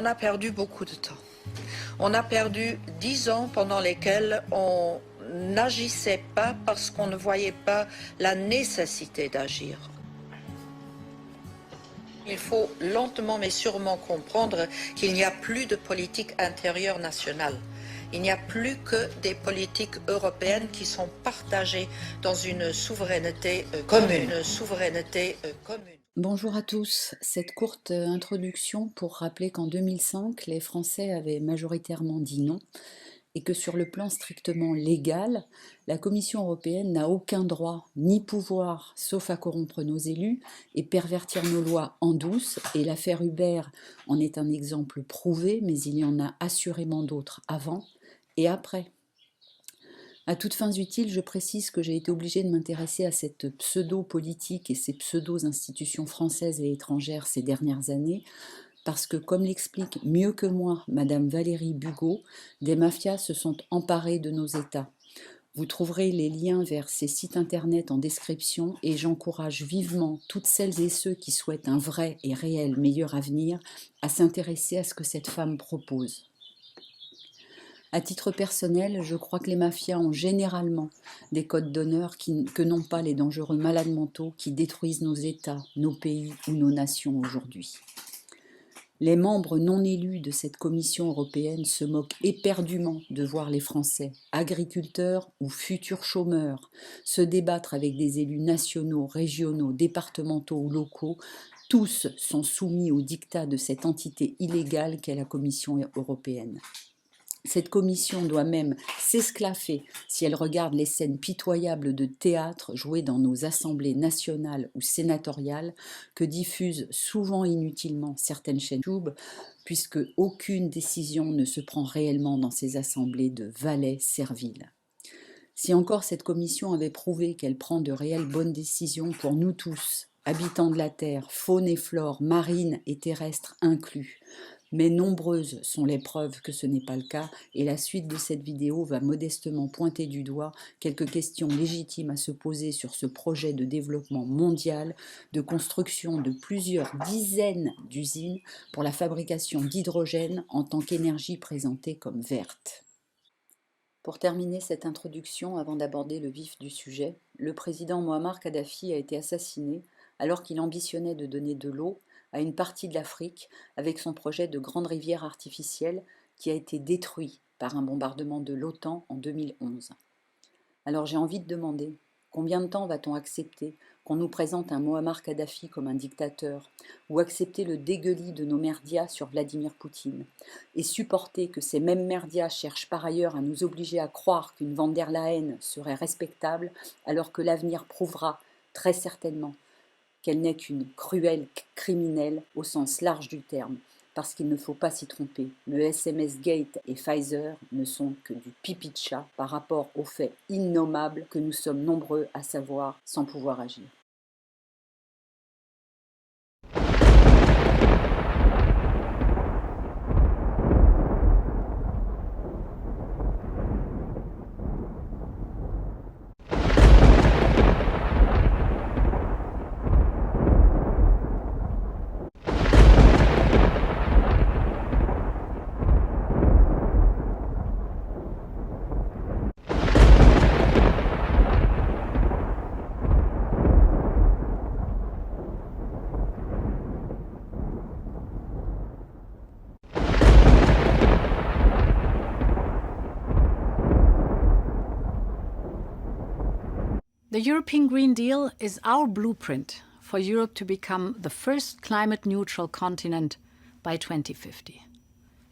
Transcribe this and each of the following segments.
On a perdu beaucoup de temps. On a perdu 10 ans pendant lesquels on n'agissait pas parce qu'on ne voyait pas la nécessité d'agir. Il faut lentement mais sûrement comprendre qu'il n'y a plus de politique intérieure nationale. Il n'y a plus que des politiques européennes qui sont partagées dans une souveraineté commune. Bonjour à tous. Cette courte introduction pour rappeler qu'en 2005, les Français avaient majoritairement dit non et que sur le plan strictement légal, la Commission européenne n'a aucun droit ni pouvoir, sauf à corrompre nos élus et pervertir nos lois en douce. Et l'affaire Uber en est un exemple prouvé, mais il y en a assurément d'autres avant et après. À toutes fins utiles, je précise que j'ai été obligée de m'intéresser à cette pseudo-politique et ces pseudo-institutions françaises et étrangères ces dernières années, parce que, comme l'explique mieux que moi Madame Valérie Bugeaud, des mafias se sont emparées de nos États. Vous trouverez les liens vers ces sites internet en description et j'encourage vivement toutes celles et ceux qui souhaitent un vrai et réel meilleur avenir à s'intéresser à ce que cette femme propose. À titre personnel, je crois que les mafias ont généralement des codes d'honneur que n'ont pas les dangereux malades mentaux qui détruisent nos États, nos pays ou nos nations aujourd'hui. Les membres non élus de cette Commission européenne se moquent éperdument de voir les Français, agriculteurs ou futurs chômeurs, se débattre avec des élus nationaux, régionaux, départementaux ou locaux. Tous sont soumis au diktat de cette entité illégale qu'est la Commission européenne. Cette commission doit même s'esclaffer si elle regarde les scènes pitoyables de théâtre jouées dans nos assemblées nationales ou sénatoriales que diffusent souvent inutilement certaines chaînes YouTube, puisque aucune décision ne se prend réellement dans ces assemblées de valets serviles. Si encore cette commission avait prouvé qu'elle prend de réelles bonnes décisions pour nous tous, habitants de la Terre, faune et flore, marine et terrestre inclus, mais nombreuses sont les preuves que ce n'est pas le cas et la suite de cette vidéo va modestement pointer du doigt quelques questions légitimes à se poser sur ce projet de développement mondial de construction de plusieurs dizaines d'usines pour la fabrication d'hydrogène en tant qu'énergie présentée comme verte. Pour terminer cette introduction, avant d'aborder le vif du sujet, le président Muammar Kadhafi a été assassiné alors qu'il ambitionnait de donner de l'eau à une partie de l'Afrique avec son projet de grande rivière artificielle qui a été détruit par un bombardement de l'OTAN en 2011. Alors j'ai envie de demander, combien de temps va-t-on accepter qu'on nous présente un Muammar Kadhafi comme un dictateur ou accepter le dégueulis de nos merdias sur Vladimir Poutine et supporter que ces mêmes merdias cherchent par ailleurs à nous obliger à croire qu'une von der Leyen serait respectable alors que l'avenir prouvera très certainement qu'elle n'est qu'une cruelle criminelle au sens large du terme, parce qu'il ne faut pas s'y tromper. Le SMS Gate et Pfizer ne sont que du pipi de chat par rapport aux faits innommables que nous sommes nombreux à savoir sans pouvoir agir. The European Green Deal is our blueprint for Europe to become the first climate-neutral continent by 2050.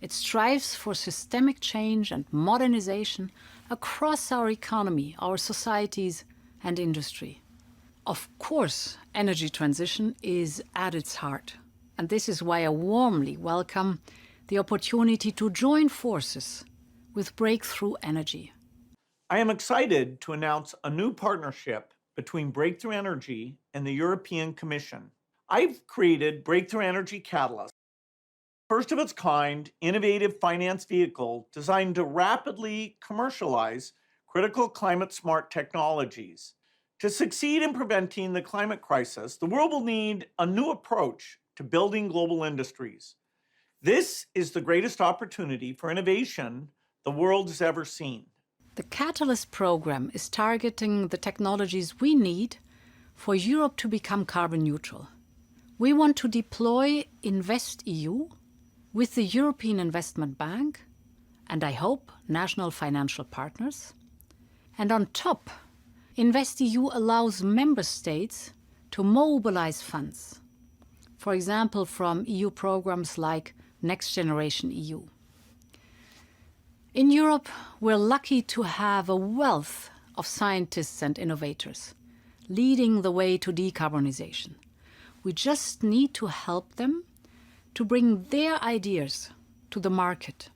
It strives for systemic change and modernization across our economy, our societies, and industry. Of course, energy transition is at its heart, and this is why I warmly welcome the opportunity to join forces with Breakthrough Energy. I am excited to announce a new partnership between Breakthrough Energy and the European Commission. I've created Breakthrough Energy Catalyst, first of its kind, innovative finance vehicle designed to rapidly commercialize critical climate-smart technologies. To succeed in preventing the climate crisis, the world will need a new approach to building global industries. This is the greatest opportunity for innovation the world has ever seen. The Catalyst program is targeting the technologies we need for Europe to become carbon neutral. We want to deploy InvestEU with the European Investment Bank and, I hope, national financial partners. And on top, InvestEU allows member states to mobilize funds, for example, from EU programs like Next Generation EU. In Europe, we're lucky to have a wealth of scientists and innovators leading the way to decarbonization. We just need to help them to bring their ideas to the market.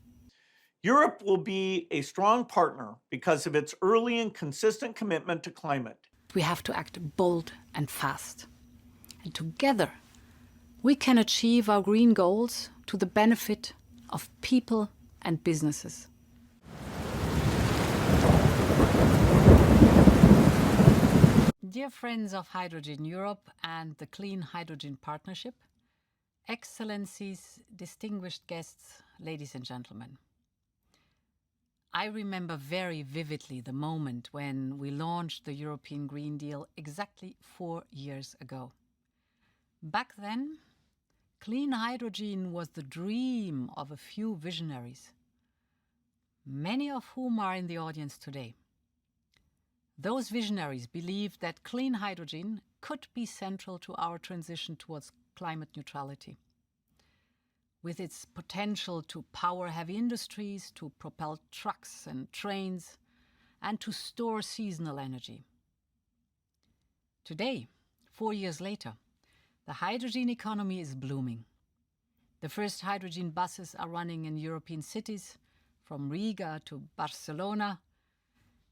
Europe will be a strong partner because of its early and consistent commitment to climate. We have to act bold and fast. And together, we can achieve our green goals to the benefit of people and businesses. Dear friends of Hydrogen Europe and the Clean Hydrogen Partnership, Excellencies, distinguished guests, ladies and gentlemen. I remember very vividly the moment when we launched the European Green Deal exactly 4 years ago. Back then, clean hydrogen was the dream of a few visionaries, many of whom are in the audience today. Those visionaries believed that clean hydrogen could be central to our transition towards climate neutrality, with its potential to power heavy industries, to propel trucks and trains, and to store seasonal energy. Today, 4 years later, the hydrogen economy is blooming. The first hydrogen buses are running in European cities, from Riga to Barcelona.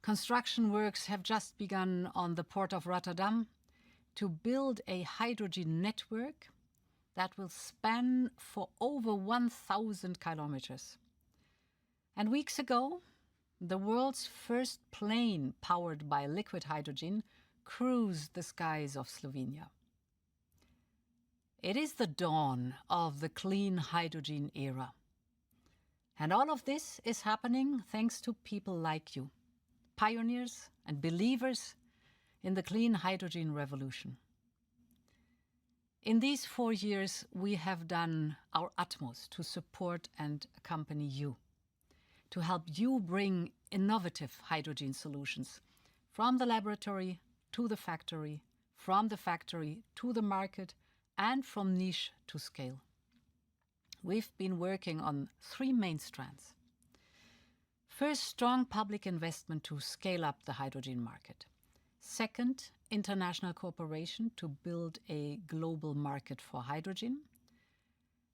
Construction works have just begun on the port of Rotterdam to build a hydrogen network that will span for over 1,000 kilometers. And weeks ago, the world's first plane powered by liquid hydrogen cruised the skies of Slovenia. It is the dawn of the clean hydrogen era. And all of this is happening thanks to people like you, pioneers and believers in the clean hydrogen revolution. In these 4 years, we have done our utmost to support and accompany you, to help you bring innovative hydrogen solutions from the laboratory to the factory, from the factory to the market, and from niche to scale. We've been working on 3 main strands. First, strong public investment to scale up the hydrogen market. Second, international cooperation to build a global market for hydrogen.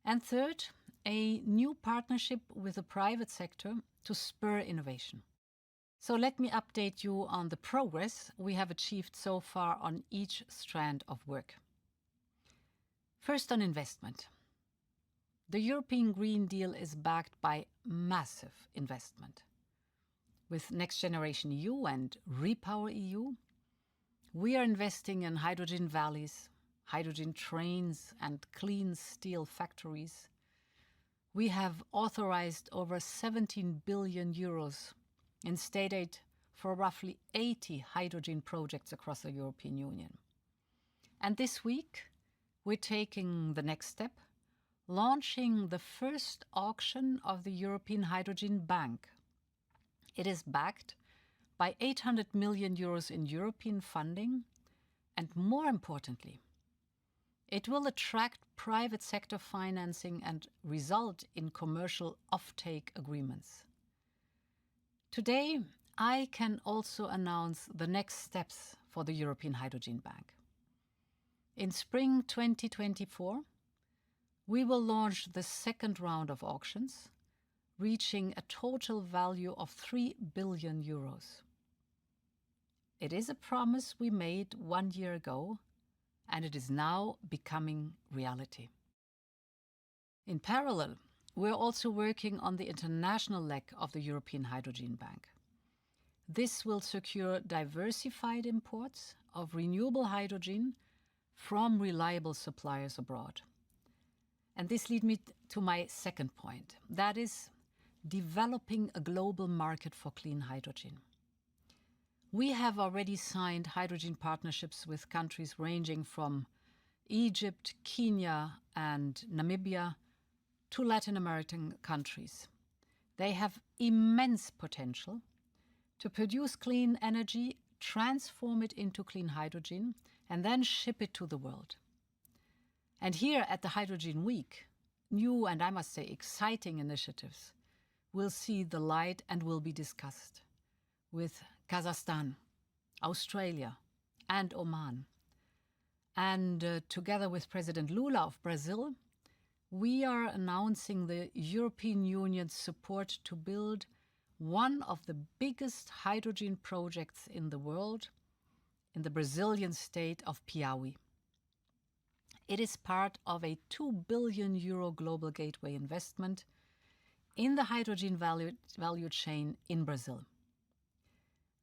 And third, a new partnership with the private sector to spur innovation. So let me update you on the progress we have achieved so far on each strand of work. First, on investment. The European Green Deal is backed by massive investment. With Next Generation EU and Repower EU, we are investing in hydrogen valleys, hydrogen trains, and clean steel factories. We have authorized over 17 billion euros in state aid for roughly 80 hydrogen projects across the European Union. And this week, we're taking the next step, launching the first auction of the European Hydrogen Bank. It is backed by 800 million euros in European funding, and more importantly, it will attract private sector financing and result in commercial offtake agreements. Today, I can also announce the next steps for the European Hydrogen Bank. In spring 2024, we will launch the second round of auctions, reaching a total value of 3 billion euros. It is a promise we made 1 year ago, and it is now becoming reality. In parallel, we're also working on the international leg of the European Hydrogen Bank. This will secure diversified imports of renewable hydrogen from reliable suppliers abroad. And this leads me to my second point. That is developing a global market for clean hydrogen. We have already signed hydrogen partnerships with countries ranging from Egypt, Kenya, and Namibia to Latin American countries. They have immense potential to produce clean energy, transform it into clean hydrogen, and then ship it to the world. And here at the Hydrogen Week, new and I must say exciting initiatives will see the light and will be discussed with Kazakhstan, Australia, and Oman. And together with President Lula of Brazil, we are announcing the European Union's support to build one of the biggest hydrogen projects in the world in the Brazilian state of Piauí. It is part of a €2 billion global gateway investment in the hydrogen value chain in Brazil.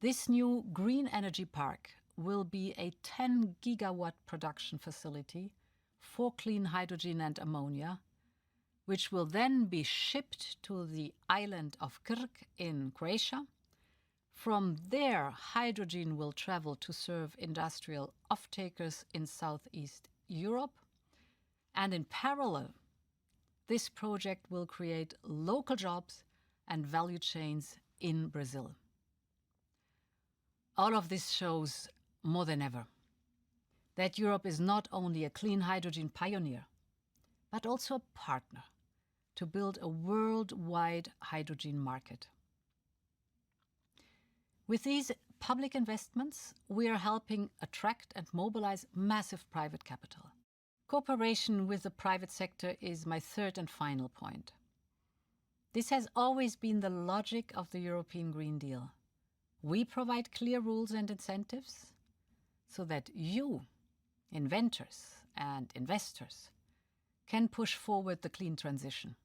This new green energy park will be a 10 gigawatt production facility for clean hydrogen and ammonia, which will then be shipped to the island of Krk in Croatia. From there, hydrogen will travel to serve industrial off-takers in Southeast Europe. And in parallel, this project will create local jobs and value chains in Brazil. All of this shows more than ever that Europe is not only a clean hydrogen pioneer, but also a partner to build a worldwide hydrogen market. With these public investments, we are helping attract and mobilize massive private capital. Cooperation with the private sector is my third and final point. This has always been the logic of the European Green Deal. We provide clear rules and incentives so that you, inventors and investors, can push forward the clean transition.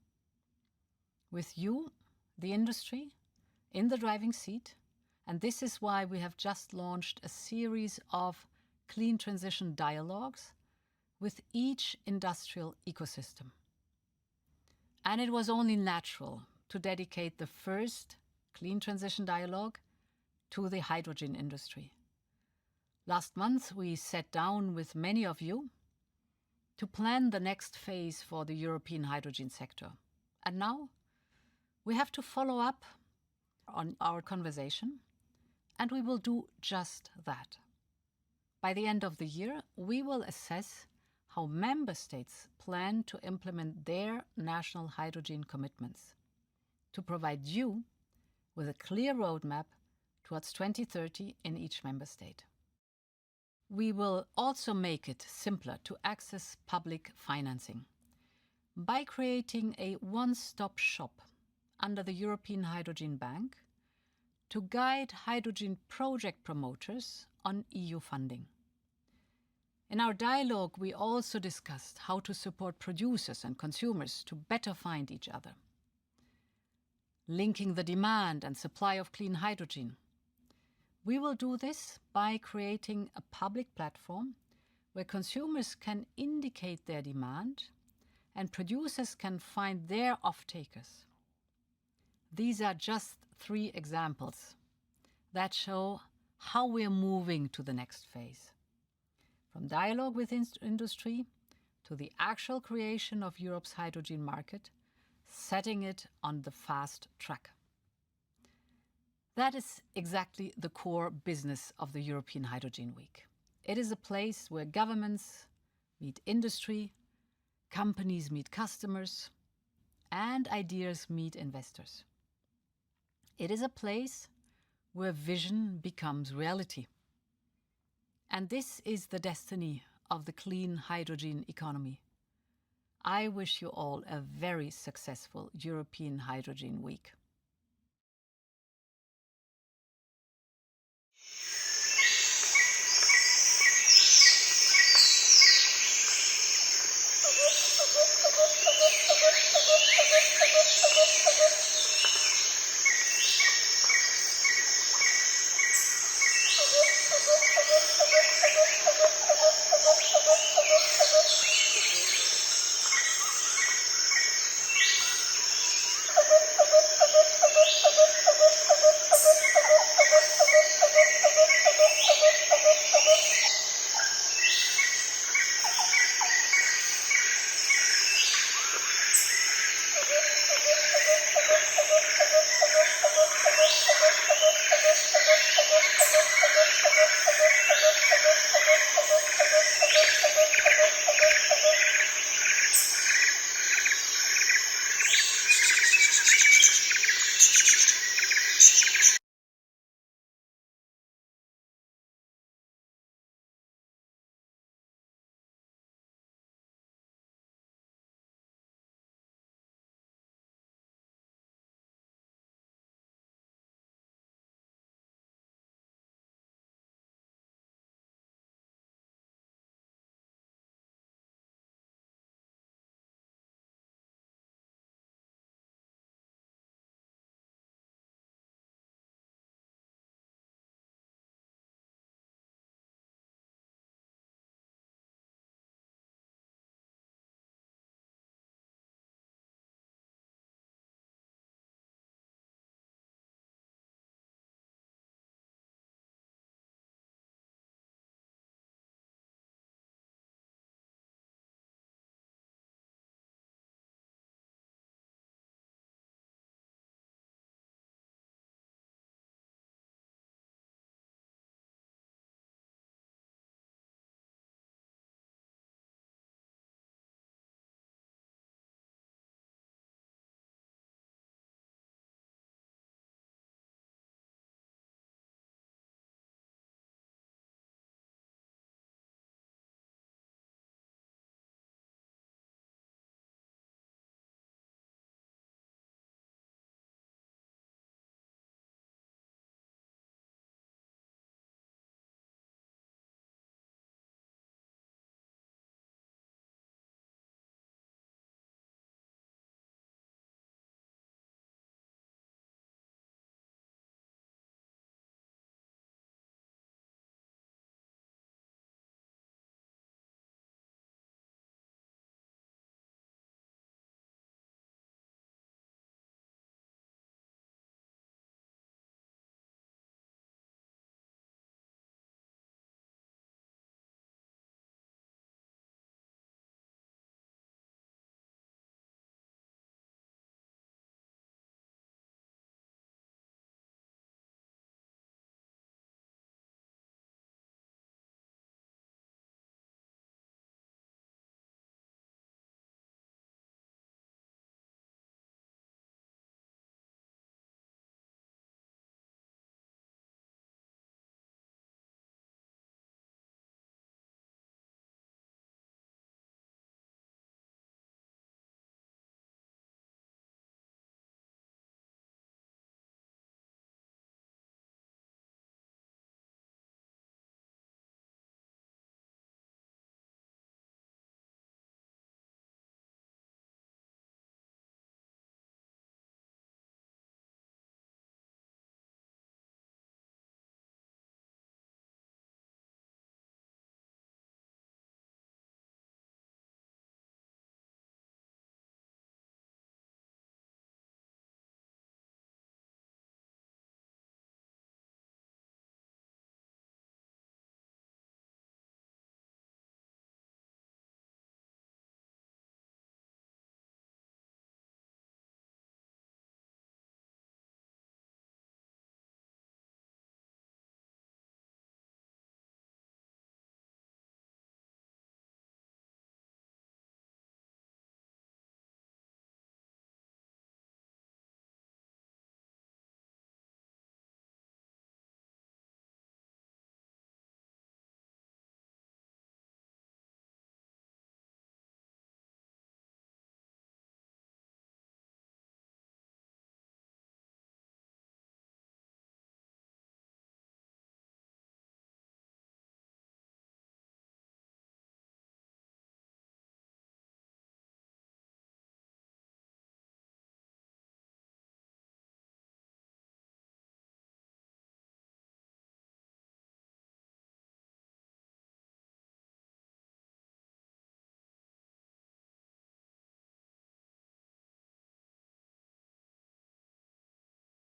With you, the industry, in the driving seat, and this is why we have just launched a series of clean transition dialogues with each industrial ecosystem. And it was only natural to dedicate the first clean transition dialogue to the hydrogen industry. Last month, we sat down with many of you to plan the next phase for the European hydrogen sector. And now we have to follow up on our conversation, and we will do just that. By the end of the year, we will assess how member states plan to implement their national hydrogen commitments to provide you with a clear roadmap towards 2030 in each member state. We will also make it simpler to access public financing by creating a one-stop shop under the European Hydrogen Bank to guide hydrogen project promoters on EU funding. In our dialogue, we also discussed how to support producers and consumers to better find each other, linking the demand and supply of clean hydrogen. We will do this by creating a public platform where consumers can indicate their demand and producers can find their off-takers. These are just 3 examples that show how we are moving to the next phase. From dialogue with industry to the actual creation of Europe's hydrogen market, setting it on the fast track. That is exactly the core business of the European Hydrogen Week. It is a place where governments meet industry, companies meet customers, and ideas meet investors. It is a place where vision becomes reality. And this is the destiny of the clean hydrogen economy. I wish you all a very successful European Hydrogen Week.